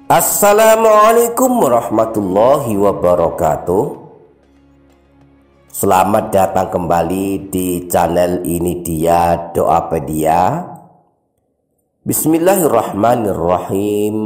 Assalamualaikum warahmatullahi wabarakatuh. Selamat datang kembali di channel ini dia Doapedia. Bismillahirrahmanirrahim.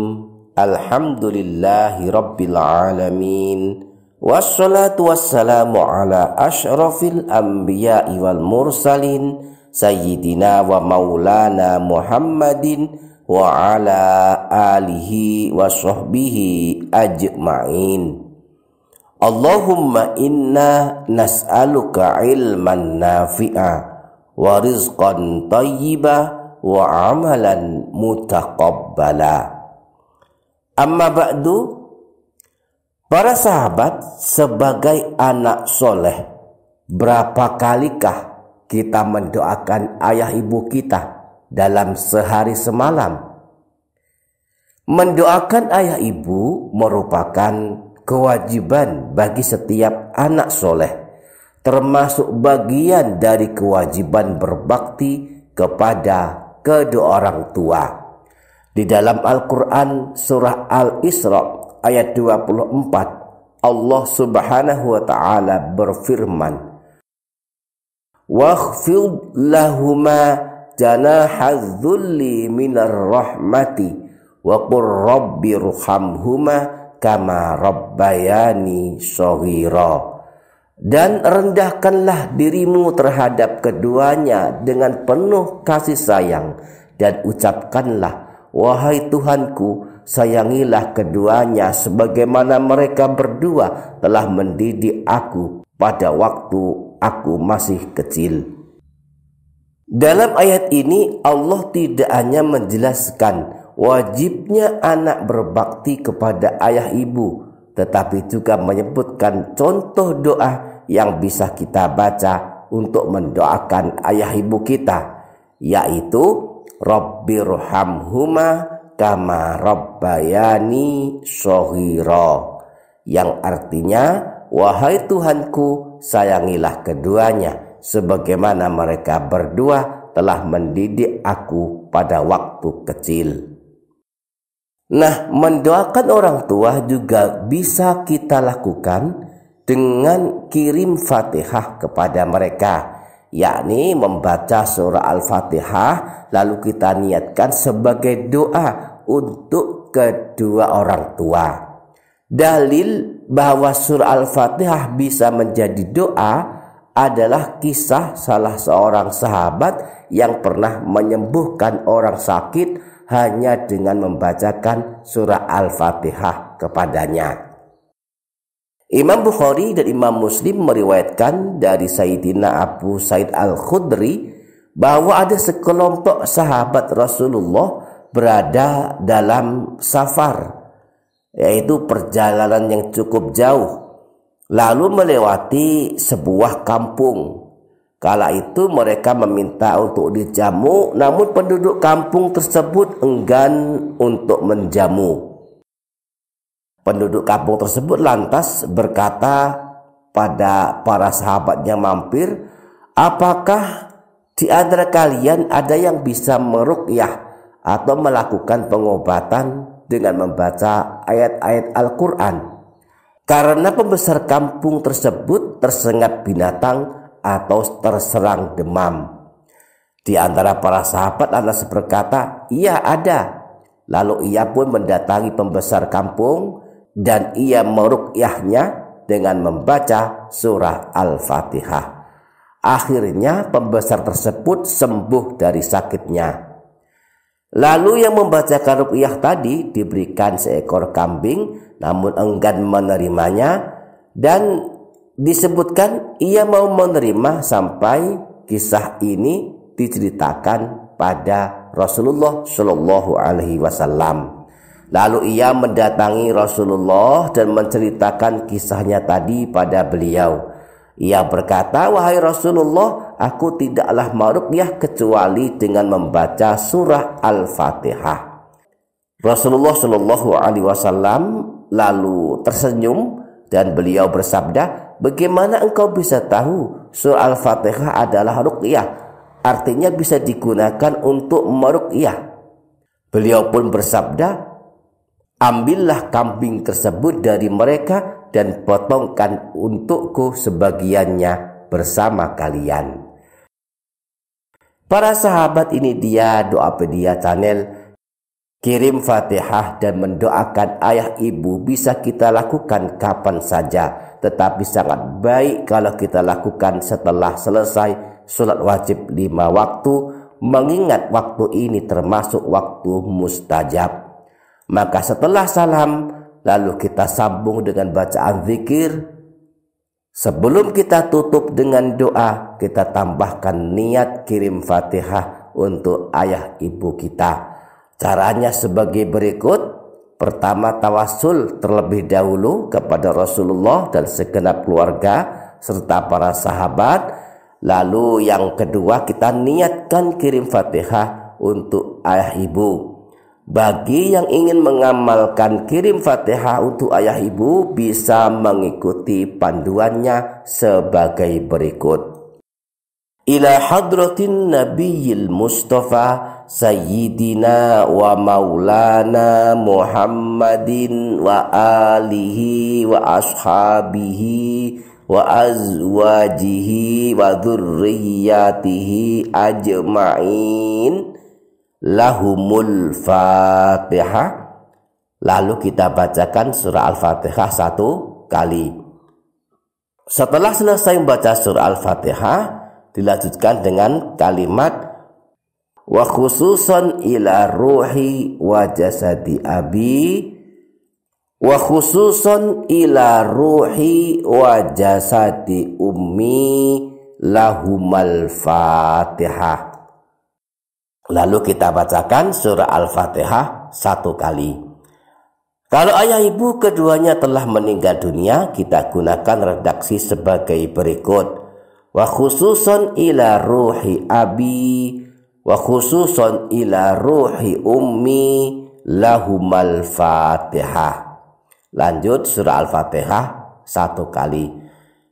Alhamdulillahi rabbil alamin. Wassalatu wassalamu ala asyrafil anbiya'i wal mursalin Sayyidina wa maulana Muhammadin wa ala alihi wa sahbihi ajma'in. Allahumma inna nas'aluka ilman nafi'a wa rizqan tayyiba wa amalan mutaqabbala. Amma ba'du, para sahabat, sebagai anak soleh, berapa kalikah kita mendoakan ayah ibu kita dalam sehari semalam? Mendoakan ayah ibu merupakan kewajiban bagi setiap anak soleh, termasuk bagian dari kewajiban berbakti kepada kedua orang tua. Di dalam Al-Quran surah Al-Isra ayat 24, Allah subhanahu wa ta'ala berfirman, "Wakhfid lahuma janahadzulli minar rahmati wa qur rabbirhamhuma kama rabbayani shaghira." Dan rendahkanlah dirimu terhadap keduanya dengan penuh kasih sayang, dan ucapkanlah, "Wahai Tuhanku, sayangilah keduanya sebagaimana mereka berdua telah mendidik aku pada waktu aku masih kecil." Dalam ayat ini Allah tidak hanya menjelaskan wajibnya anak berbakti kepada ayah ibu, tetapi juga menyebutkan contoh doa yang bisa kita baca untuk mendoakan ayah ibu kita, yaitu Rabbirhamhuma kama rabbayani shaghira, yang artinya, wahai Tuhanku, sayangilah keduanya sebagaimana mereka berdua telah mendidik aku pada waktu kecil. Nah, mendoakan orang tua juga bisa kita lakukan dengan kirim Fatihah kepada mereka, yakni membaca surah Al-Fatihah lalu kita niatkan sebagai doa untuk kedua orang tua. Dalil bahwa surah Al-Fatihah bisa menjadi doa adalah kisah salah seorang sahabat yang pernah menyembuhkan orang sakit hanya dengan membacakan surah Al-Fatihah kepadanya. Imam Bukhari dan Imam Muslim meriwayatkan dari Sayyidina Abu Sa'id Al-Khudri bahwa ada sekelompok sahabat Rasulullah berada dalam safar, yaitu perjalanan yang cukup jauh, lalu melewati sebuah kampung. Kala itu mereka meminta untuk dijamu, namun penduduk kampung tersebut enggan untuk menjamu. Penduduk kampung tersebut lantas berkata pada para sahabat yang mampir, "Apakah di antara kalian ada yang bisa meruqyah atau melakukan pengobatan dengan membaca ayat-ayat Al-Quran?" Karena pembesar kampung tersebut tersengat binatang atau terserang demam. Di antara para sahabat lantas berkata, "Iya, ada." Lalu ia pun mendatangi pembesar kampung dan ia meruqyahnya dengan membaca surah Al-Fatihah. Akhirnya pembesar tersebut sembuh dari sakitnya. Lalu yang membacakan ruqyah tadi diberikan seekor kambing, namun enggan menerimanya, dan disebutkan ia mau menerima sampai kisah ini diceritakan pada Rasulullah Shallallahu Alaihi Wasallam. Lalu ia mendatangi Rasulullah dan menceritakan kisahnya tadi pada beliau. Ia berkata, "Wahai Rasulullah, aku tidaklah meruqyah kecuali dengan membaca surah Al-Fatihah." Rasulullah Shallallahu Alaihi Wasallam lalu tersenyum dan beliau bersabda, "Bagaimana engkau bisa tahu surah Al-Fatihah adalah ruqyah? Artinya bisa digunakan untuk meruqyah." Beliau pun bersabda, Ambillah kambing tersebut dari mereka dan potongkan untukku sebagiannya bersama kalian. Para sahabat, ini dia Doapedia Channel. Kirim Fatihah dan mendoakan ayah ibu bisa kita lakukan kapan saja, tetapi sangat baik kalau kita lakukan setelah selesai sholat wajib 5 waktu, mengingat waktu ini termasuk waktu mustajab. Maka setelah salam, lalu kita sambung dengan bacaan zikir. Sebelum kita tutup dengan doa, kita tambahkan niat kirim Fatihah untuk ayah ibu kita. Caranya sebagai berikut. Pertama, tawasul terlebih dahulu kepada Rasulullah dan segenap keluarga serta para sahabat. Lalu yang kedua, kita niatkan kirim Fatihah untuk ayah ibu. Bagi yang ingin mengamalkan kirim Fatihah untuk ayah ibu, bisa mengikuti panduannya sebagai berikut. Ila hadratin nabiyil mustafa sayyidina wa maulana Muhammadin wa alihi wa ashabihi wa azwajihi wa dhurriyyatihi ajma'in lahumul Fatihah. Lalu kita bacakan surah Al-Fatihah 1 kali. Setelah selesai membaca surah Al-Fatihah, dilanjutkan dengan kalimat wa khususan ila ruhi wa jasadi abi, wa khususan ila ruhi wa jasadi ummi lahumal Fatihah. Lalu kita bacakan surah Al-Fatihah 1 kali. Kalau ayah ibu keduanya telah meninggal dunia, kita gunakan redaksi sebagai berikut. Wa khususan ila ruhi abi, wa khususan ila ruhi ummi lahumal Fatihah. Lanjut surah Al-Fatihah 1 kali.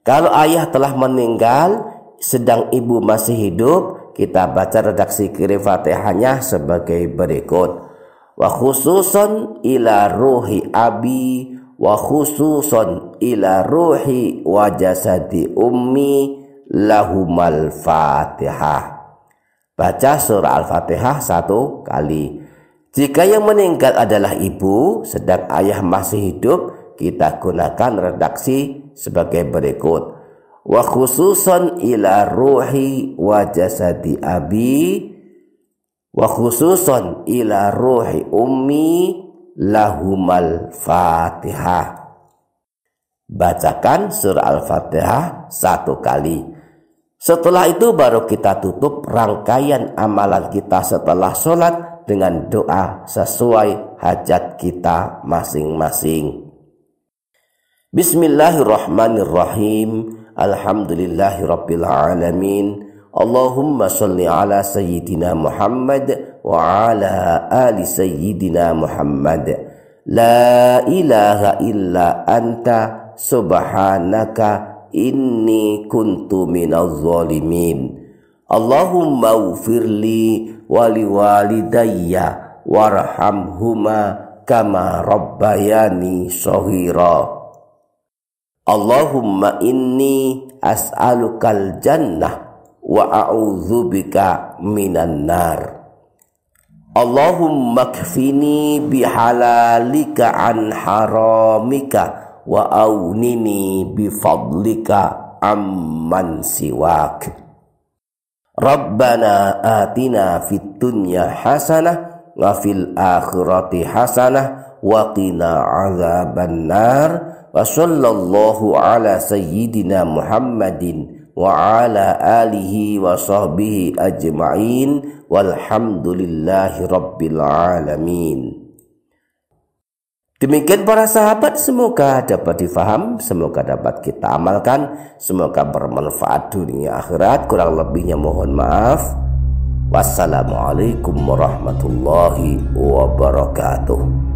Kalau ayah telah meninggal sedang ibu masih hidup, kita baca redaksi kirim Fatihahnya sebagai berikut. Wa khususan ila ruhi abi, wa khususan ila ruhi wa jasadi ummi lahumal Fatihah. Baca surah Al-Fatihah 1 kali. Jika yang meninggal adalah ibu sedang ayah masih hidup, kita gunakan redaksi sebagai berikut. Wa khususan ila ruhi wa jasadi abi, wa khususan ila ruhi ummi lahumal Fatihah. Bacakan surah Al-Fatihah 1 kali. Setelah itu baru kita tutup rangkaian amalan kita setelah sholat dengan doa sesuai hajat kita masing-masing. Bismillahirrahmanirrahim. Alhamdulillahirabbil alamin. Allahumma sholli ala sayyidina Muhammad wa ala ali sayyidina Muhammad. La ilaha illa anta subhanaka inni kuntu minaz zalimin. Allahumma ufirli wali walidayya warhamhuma kama rabbayani shaghira. Allahumma inni as'alukal jannah wa a'udzubika minan nar. Allahumma kfini bihalalika an haramika wa aunini bifadlika amman siwak. Rabbana atina fid dunya hasanah wa fil akhirati hasanah wa qina azabannar. Wa sallallahu ala sayyidina Muhammadin wa ala alihi wa sahbihi ajma'in walhamdulillahi rabbil alamin. Demikian para sahabat, semoga dapat difaham, semoga dapat kita amalkan, semoga bermanfaat dunia akhirat. Kurang lebihnya mohon maaf. Wassalamualaikum warahmatullahi wabarakatuh.